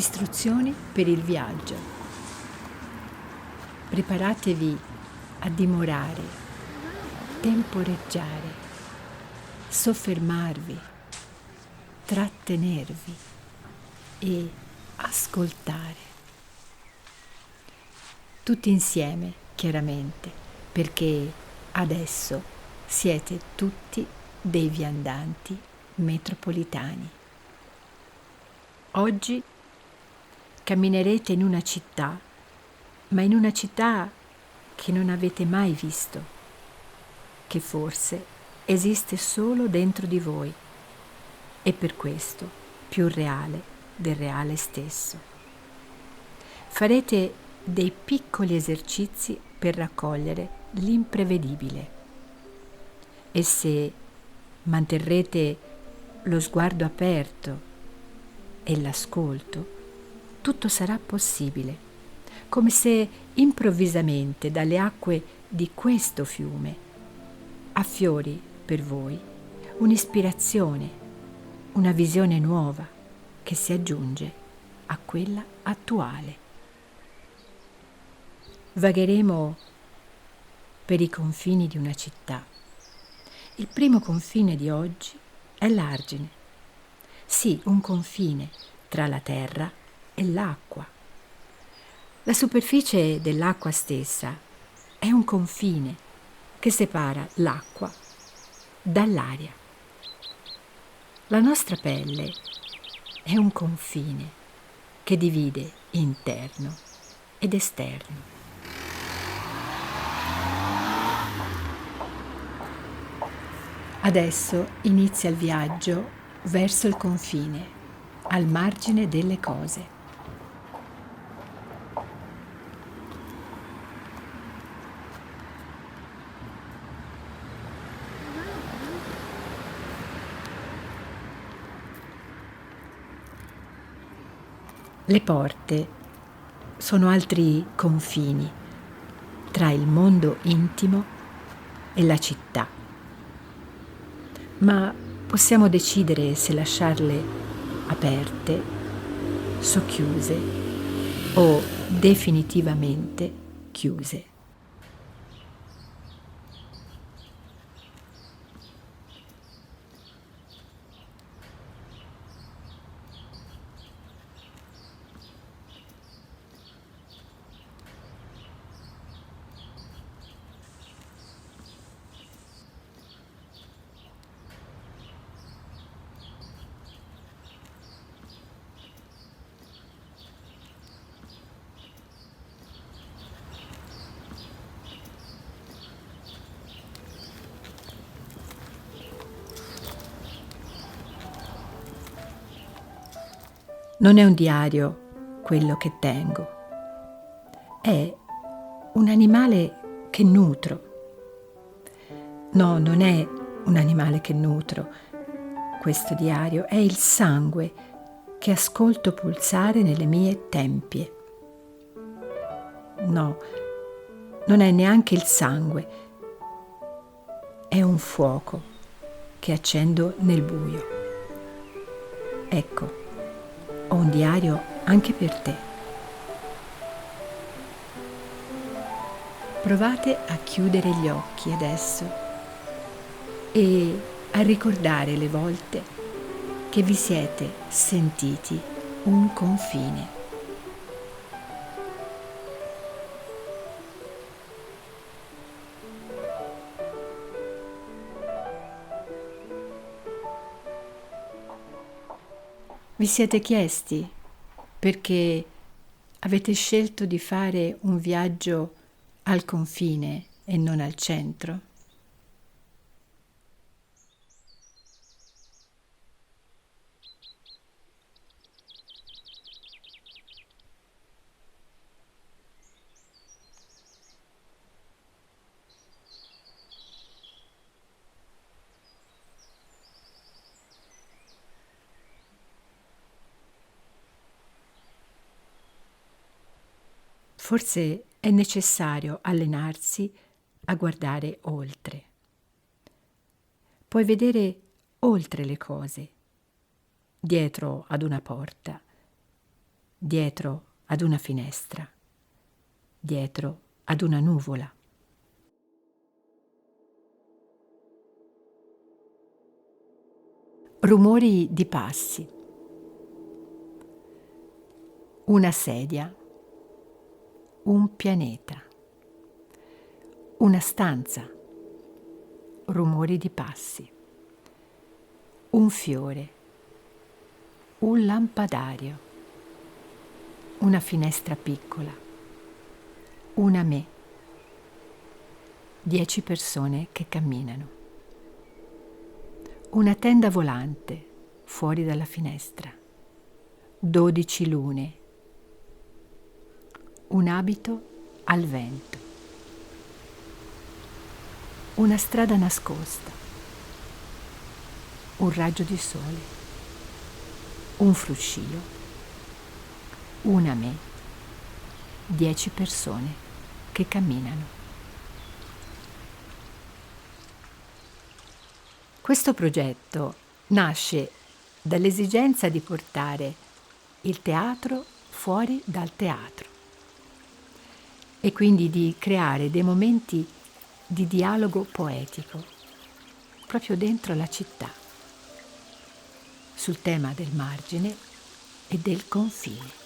Istruzioni per il viaggio. Preparatevi a dimorare, temporeggiare, soffermarvi, trattenervi e ascoltare. Tutti insieme, chiaramente, perché adesso siete tutti dei viandanti metropolitani. Oggi camminerete in una città, ma in una città che non avete mai visto, che forse esiste solo dentro di voi e per questo più reale del reale stesso. Farete dei piccoli esercizi per raccogliere l'imprevedibile e se manterrete lo sguardo aperto e l'ascolto, tutto sarà possibile, come se improvvisamente dalle acque di questo fiume affiori per voi un'ispirazione, una visione nuova che si aggiunge a quella attuale. Vagheremo per i confini di una città. Il primo confine di oggi è l'argine. Sì, un confine tra la terra e l'acqua. La superficie dell'acqua stessa è un confine che separa l'acqua dall'aria. La nostra pelle è un confine che divide interno ed esterno. Adesso inizia il viaggio verso il confine, al margine delle cose. Le porte sono altri confini tra il mondo intimo e la città, ma possiamo decidere se lasciarle aperte, socchiuse o definitivamente chiuse. Non è un diario quello che tengo, è un animale che nutro. No, non è un animale che nutro. Questo diario è il sangue che ascolto pulsare nelle mie tempie. No, non è neanche il sangue, è un fuoco che accendo nel buio. Ecco, ho un diario anche per te. Provate a chiudere gli occhi adesso e a ricordare le volte che vi siete sentiti un confine. Vi siete chiesti perché avete scelto di fare un viaggio al confine e non al centro? Forse è necessario allenarsi a guardare oltre. Puoi vedere oltre le cose, dietro ad una porta, dietro ad una finestra, dietro ad una nuvola. Rumori di passi. Una sedia, un pianeta, una stanza, rumori di passi, un fiore, un lampadario, una finestra piccola, una me, 10 persone che camminano, una tenda volante fuori dalla finestra, 12 lune, un abito al vento, una strada nascosta, un raggio di sole, un fruscio, una me, 10 persone che camminano. Questo progetto nasce dall'esigenza di portare il teatro fuori dal teatro e quindi di creare dei momenti di dialogo poetico proprio dentro la città, sul tema del margine e del confine.